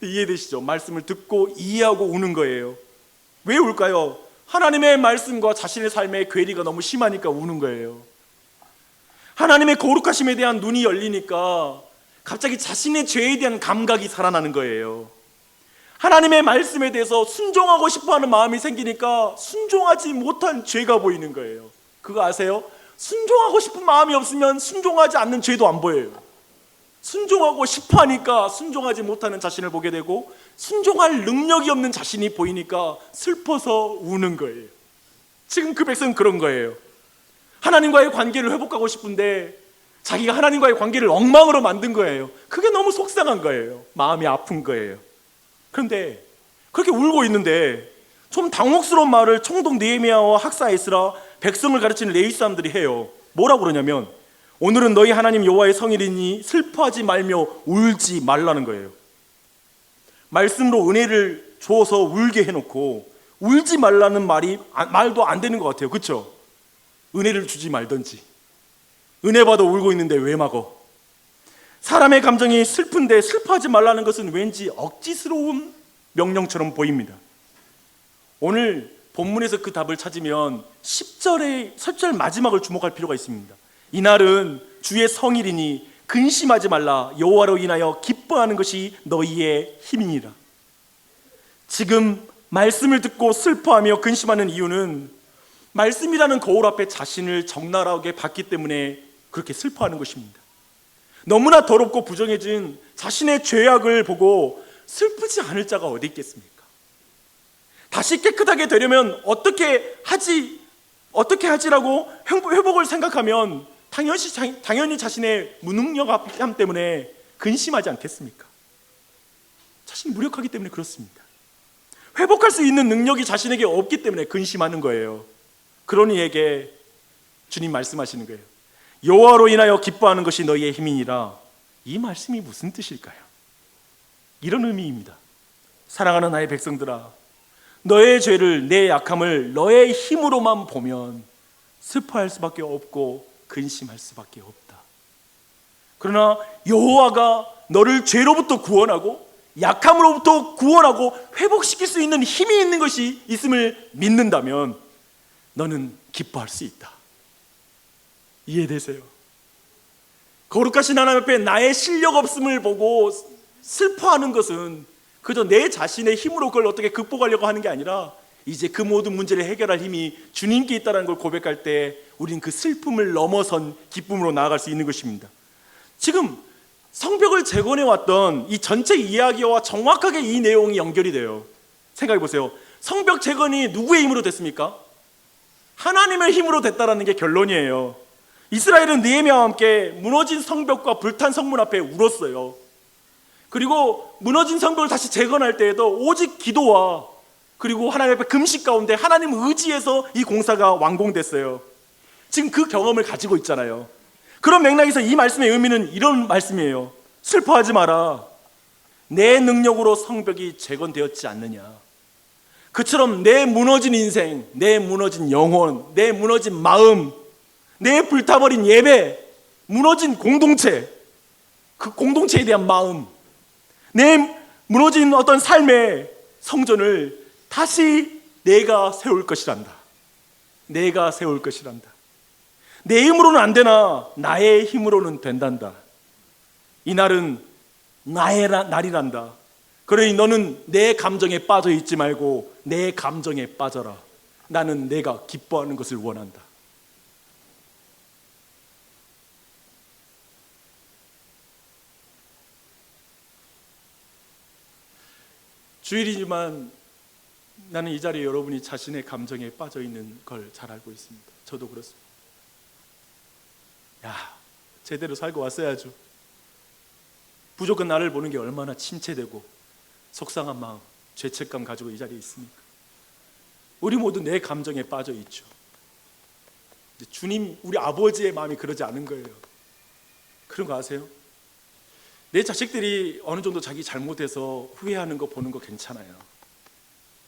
이해되시죠? 말씀을 듣고 이해하고 우는 거예요. 왜 울까요? 하나님의 말씀과 자신의 삶의 괴리가 너무 심하니까 우는 거예요. 하나님의 거룩하심에 대한 눈이 열리니까 갑자기 자신의 죄에 대한 감각이 살아나는 거예요. 하나님의 말씀에 대해서 순종하고 싶어하는 마음이 생기니까 순종하지 못한 죄가 보이는 거예요. 그거 아세요? 순종하고 싶은 마음이 없으면 순종하지 않는 죄도 안 보여요. 순종하고 싶어하니까 순종하지 못하는 자신을 보게 되고 순종할 능력이 없는 자신이 보이니까 슬퍼서 우는 거예요. 지금 그 백성은 그런 거예요. 하나님과의 관계를 회복하고 싶은데 자기가 하나님과의 관계를 엉망으로 만든 거예요. 그게 너무 속상한 거예요. 마음이 아픈 거예요. 그런데 그렇게 울고 있는데 좀 당혹스러운 말을 총독 느헤미야와 학사 에스라, 백성을 가르치는 레위 사람들이 해요. 뭐라고 그러냐면 오늘은 너희 하나님 여호와의 성일이니 슬퍼하지 말며 울지 말라는 거예요. 말씀으로 은혜를 주어서 울게 해놓고 울지 말라는 말도 안 되는 것 같아요. 그렇죠? 은혜를 주지 말던지. 은혜 받아 울고 있는데 왜 막어? 사람의 감정이 슬픈데 슬퍼하지 말라는 것은 왠지 억지스러운 명령처럼 보입니다. 오늘 본문에서 그 답을 찾으면 10절 마지막을 주목할 필요가 있습니다. 이날은 주의 성일이니 근심하지 말라. 여호와로 인하여 기뻐하는 것이 너희의 힘이니라. 지금 말씀을 듣고 슬퍼하며 근심하는 이유는 말씀이라는 거울 앞에 자신을 적나라하게 봤기 때문에 그렇게 슬퍼하는 것입니다. 너무나 더럽고 부정해진 자신의 죄악을 보고 슬프지 않을 자가 어디 있겠습니까? 다시 깨끗하게 되려면 어떻게 하지라고 회복을 생각하면 당연히 자신의 무능력함 때문에 근심하지 않겠습니까? 자신이 무력하기 때문에 그렇습니다. 회복할 수 있는 능력이 자신에게 없기 때문에 근심하는 거예요. 그러니 이에게 주님 말씀하시는 거예요. 여호와로 인하여 기뻐하는 것이 너희의 힘이니라. 이 말씀이 무슨 뜻일까요? 이런 의미입니다. 사랑하는 나의 백성들아, 너의 죄를, 내 약함을 너의 힘으로만 보면 슬퍼할 수밖에 없고 근심할 수밖에 없다. 그러나 여호와가 너를 죄로부터 구원하고 약함으로부터 구원하고 회복시킬 수 있는 힘이 있는 것이 있음을 믿는다면 너는 기뻐할 수 있다. 이해되세요? 거룩하신 하나님 앞에 나의 실력 없음을 보고 슬퍼하는 것은 그저 내 자신의 힘으로 그걸 어떻게 극복하려고 하는 게 아니라 이제 그 모든 문제를 해결할 힘이 주님께 있다는 걸 고백할 때 우린 그 슬픔을 넘어선 기쁨으로 나아갈 수 있는 것입니다. 지금 성벽을 재건해 왔던 이 전체 이야기와 정확하게 이 내용이 연결이 돼요. 생각해 보세요. 성벽 재건이 누구의 힘으로 됐습니까? 하나님의 힘으로 됐다라는 게 결론이에요. 이스라엘은 느헤미야와 함께 무너진 성벽과 불탄 성문 앞에 울었어요. 그리고 무너진 성벽을 다시 재건할 때에도 오직 기도와 그리고 하나님 앞에 금식 가운데 하나님 의지에서 이 공사가 완공됐어요. 지금 그 경험을 가지고 있잖아요. 그런 맥락에서 이 말씀의 의미는 이런 말씀이에요. 슬퍼하지 마라. 내 능력으로 성벽이 재건되었지 않느냐. 그처럼 내 무너진 인생, 내 무너진 영혼, 내 무너진 마음, 내 불타버린 예배, 무너진 공동체, 그 공동체에 대한 마음, 내 무너진 어떤 삶의 성전을 다시 내가 세울 것이란다. 내가 세울 것이란다. 내 힘으로는 안 되나 나의 힘으로는 된단다. 이 날은 나의 날이란다. 그러니 너는 내 감정에 빠져 있지 말고 내 감정에 빠져라. 나는 내가 기뻐하는 것을 원한다. 주일이지만 나는 이 자리에 여러분이 자신의 감정에 빠져 있는 걸 잘 알고 있습니다. 저도 그렇습니다. 제대로 살고 왔어야죠. 부족한 나를 보는 게 얼마나 침체되고 속상한 마음, 죄책감 가지고 이 자리에 있습니까? 우리 모두 내 감정에 빠져 있죠. 주님, 우리 아버지의 마음이 그러지 않은 거예요. 그런 거 아세요? 내 자식들이 어느 정도 자기 잘못해서 후회하는 거 보는 거 괜찮아요.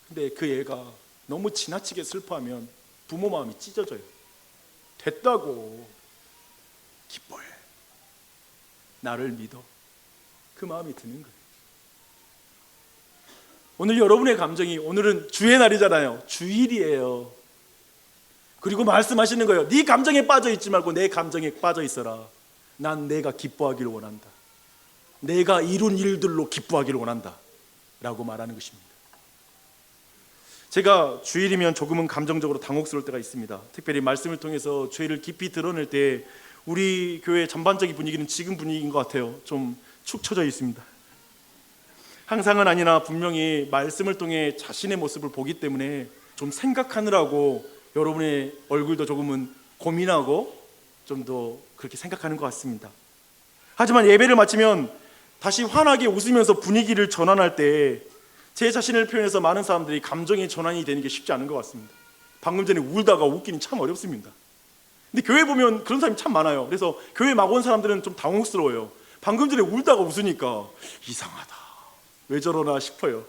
근데 그 애가 너무 지나치게 슬퍼하면 부모 마음이 찢어져요. 됐다고, 기뻐해, 나를 믿어, 그 마음이 드는 거예요. 오늘 여러분의 감정이, 오늘은 주의 날이잖아요. 주일이에요. 그리고 말씀하시는 거예요. 네 감정에 빠져 있지 말고 내 감정에 빠져 있어라. 난 내가 기뻐하기를 원한다. 내가 이룬 일들로 기뻐하기를 원한다 라고 말하는 것입니다. 제가 주일이면 조금은 감정적으로 당혹스러울 때가 있습니다. 특별히 말씀을 통해서 죄를 깊이 드러낼 때 우리 교회 전반적인 분위기는 지금 분위기인 것 같아요. 좀 축 처져 있습니다. 항상은 아니나 분명히 말씀을 통해 자신의 모습을 보기 때문에 좀 생각하느라고 여러분의 얼굴도 조금은 고민하고 좀 더 그렇게 생각하는 것 같습니다. 하지만 예배를 마치면 다시 환하게 웃으면서 분위기를 전환할 때 제 자신을 표현해서 많은 사람들이 감정의 전환이 되는 게 쉽지 않은 것 같습니다. 방금 전에 울다가 웃기는 참 어렵습니다. 근데 교회 보면 그런 사람이 참 많아요. 그래서 교회 막 온 사람들은 좀 당혹스러워요. 방금 전에 울다가 웃으니까 이상하다, 왜 저러나 싶어요.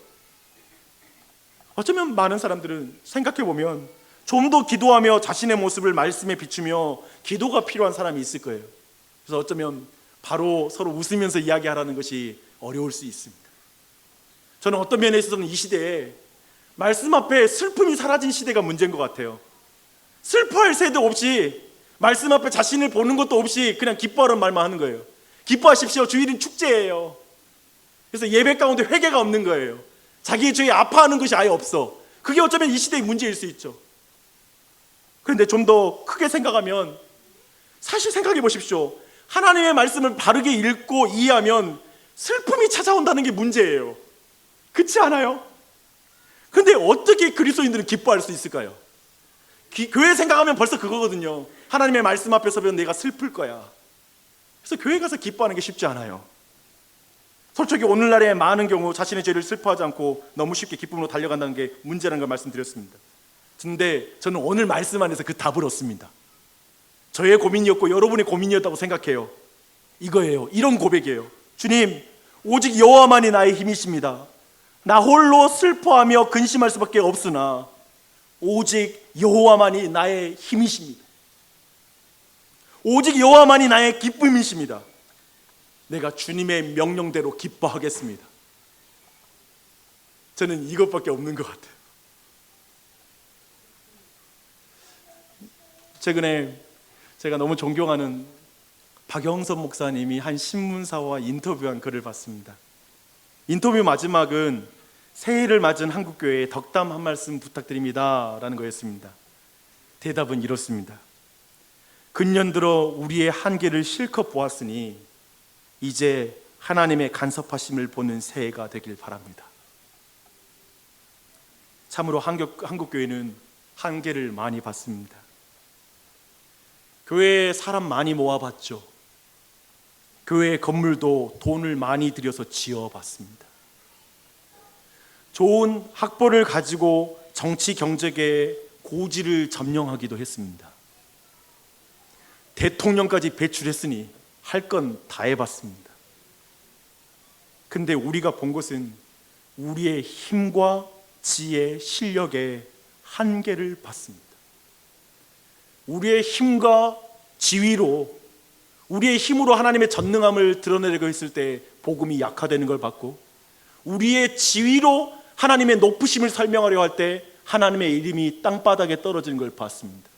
어쩌면 많은 사람들은 생각해보면 좀 더 기도하며 자신의 모습을 말씀에 비추며 기도가 필요한 사람이 있을 거예요. 그래서 어쩌면 바로 서로 웃으면서 이야기하라는 것이 어려울 수 있습니다. 저는 어떤 면에 있어서는 이 시대에 말씀 앞에 슬픔이 사라진 시대가 문제인 것 같아요. 슬퍼할 새도 없이, 말씀 앞에 자신을 보는 것도 없이 그냥 기뻐하라는 말만 하는 거예요. 기뻐하십시오, 주일은 축제예요. 그래서 예배 가운데 회개가 없는 거예요. 자기의 죄에 아파하는 것이 아예 없어. 그게 어쩌면 이 시대의 문제일 수 있죠. 그런데 좀 더 크게 생각하면, 사실 생각해 보십시오. 하나님의 말씀을 바르게 읽고 이해하면 슬픔이 찾아온다는 게 문제예요. 그렇지 않아요? 근데 어떻게 그리스도인들은 기뻐할 수 있을까요? 교회 생각하면 벌써 그거거든요. 하나님의 말씀 앞에 서면 내가 슬플 거야. 그래서 교회 가서 기뻐하는 게 쉽지 않아요. 솔직히 오늘날의 많은 경우 자신의 죄를 슬퍼하지 않고 너무 쉽게 기쁨으로 달려간다는 게 문제라는 걸 말씀드렸습니다. 근데 저는 오늘 말씀 안에서 그 답을 얻습니다. 저의 고민이었고 여러분의 고민이었다고 생각해요. 이거예요. 이런 고백이에요. 주님, 오직 여호와만이 나의 힘이십니다. 나 홀로 슬퍼하며 근심할 수밖에 없으나 오직 여호와만이 나의 힘이십니다. 오직 여호와만이 나의 기쁨이십니다. 내가 주님의 명령대로 기뻐하겠습니다. 저는 이것밖에 없는 것 같아요. 최근에 제가 너무 존경하는 박영선 목사님이 한 신문사와 인터뷰한 글을 봤습니다. 인터뷰 마지막은 새해를 맞은 한국교회에 덕담 한 말씀 부탁드립니다 라는 거였습니다. 대답은 이렇습니다. 근년 들어 우리의 한계를 실컷 보았으니 이제 하나님의 간섭하심을 보는 새해가 되길 바랍니다. 참으로 한국교회는 한계를 많이 봤습니다. 교회에 사람 많이 모아봤죠. 교회 건물도 돈을 많이 들여서 지어봤습니다. 좋은 학벌을 가지고 정치 경제계의 고지를 점령하기도 했습니다. 대통령까지 배출했으니 할 건 다 해봤습니다. 근데 우리가 본 것은 우리의 힘과 지혜, 실력의 한계를 봤습니다. 우리의 힘과 지위로, 우리의 힘으로 하나님의 전능함을 드러내려고 했을 때 복음이 약화되는 걸 봤고, 우리의 지위로 하나님의 높으심을 설명하려 할 때 하나님의 이름이 땅바닥에 떨어지는 걸 봤습니다.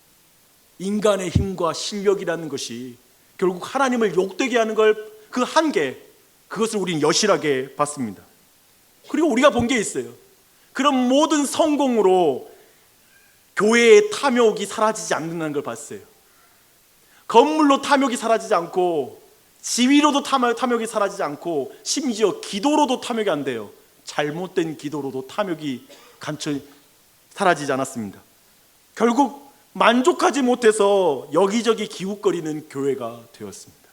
인간의 힘과 실력이라는 것이 결국 하나님을 욕되게 하는 걸, 그 한계, 그것을 우리는 여실하게 봤습니다. 그리고 우리가 본 게 있어요. 그런 모든 성공으로 교회의 탐욕이 사라지지 않는다는 걸 봤어요. 건물로 탐욕이 사라지지 않고, 지위로도 탐욕이 사라지지 않고, 심지어 기도로도 탐욕이 안 돼요. 잘못된 기도로도 탐욕이 사라지지 않았습니다. 결국 만족하지 못해서 여기저기 기웃거리는 교회가 되었습니다.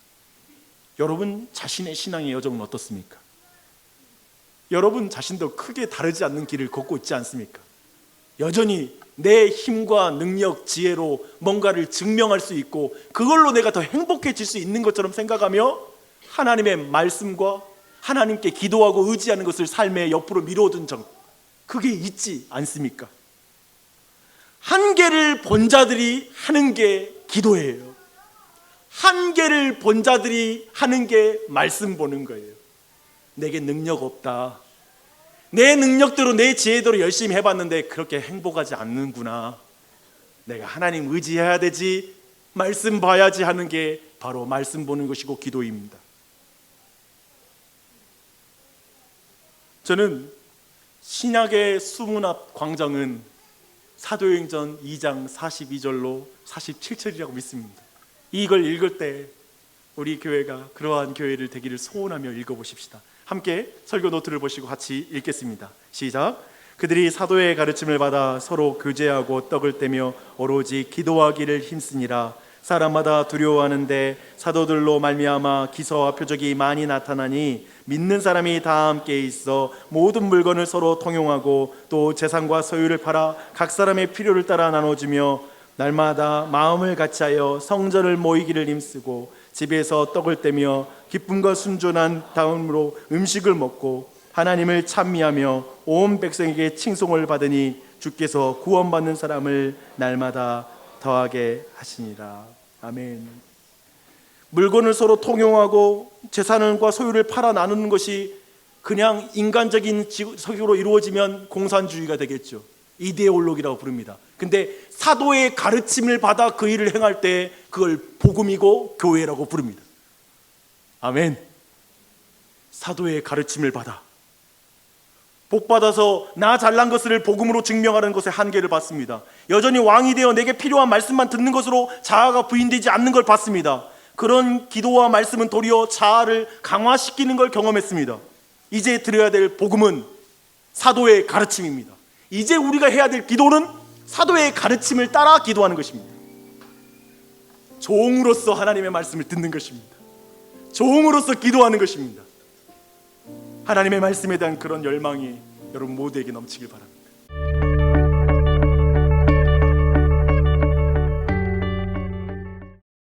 여러분 자신의 신앙의 여정은 어떻습니까? 여러분 자신도 크게 다르지 않는 길을 걷고 있지 않습니까? 여전히 내 힘과 능력, 지혜로 뭔가를 증명할 수 있고 그걸로 내가 더 행복해질 수 있는 것처럼 생각하며 하나님의 말씀과 하나님께 기도하고 의지하는 것을 삶의 옆으로 미뤄둔 점, 그게 있지 않습니까? 한계를 본 자들이 하는 게 기도예요. 한계를 본 자들이 하는 게 말씀 보는 거예요. 내게 능력 없다, 내 능력대로 내 지혜대로 열심히 해봤는데 그렇게 행복하지 않는구나, 내가 하나님 의지해야 되지, 말씀 봐야지 하는 게 바로 말씀 보는 것이고 기도입니다. 저는 신약의 수문앞 광장은 사도행전 2장 42절로 47절이라고 믿습니다. 이걸 읽을 때 우리 교회가 그러한 교회를 되기를 소원하며 읽어보십시다. 함께 설교 노트를 보시고 같이 읽겠습니다. 시작. 그들이 사도의 가르침을 받아 서로 교제하고 떡을 떼며 오로지 기도하기를 힘쓰니라. 사람마다 두려워하는데 사도들로 말미암아 기사와 표적이 많이 나타나니 믿는 사람이 다 함께 있어 모든 물건을 서로 통용하고 또 재산과 소유를 팔아 각 사람의 필요를 따라 나눠주며 날마다 마음을 같이하여 성전을 모이기를 힘쓰고 집에서 떡을 떼며 기쁨과 순전한 다음으로 음식을 먹고 하나님을 찬미하며 온 백성에게 칭송을 받으니 주께서 구원받는 사람을 날마다 더하게 하시니라. 아멘. 물건을 서로 통용하고 재산과 소유를 팔아 나누는 것이 그냥 인간적인 서기로 이루어지면 공산주의가 되겠죠. 이데올로기라고 부릅니다. 근데 사도의 가르침을 받아 그 일을 행할 때 그걸 복음이고 교회라고 부릅니다. 아멘. 사도의 가르침을 받아 복 받아서 나 잘난 것을 복음으로 증명하는 것에 한계를 봤습니다. 여전히 왕이 되어 내게 필요한 말씀만 듣는 것으로 자아가 부인되지 않는 걸 봤습니다. 그런 기도와 말씀은 도리어 자아를 강화시키는 걸 경험했습니다. 이제 드려야 될 복음은 사도의 가르침입니다. 이제 우리가 해야 될 기도는 사도의 가르침을 따라 기도하는 것입니다. 종으로서 하나님의 말씀을 듣는 것입니다. 종으로서 기도하는 것입니다. 하나님의 말씀에 대한 그런 열망이 여러분 모두에게 넘치길 바랍니다.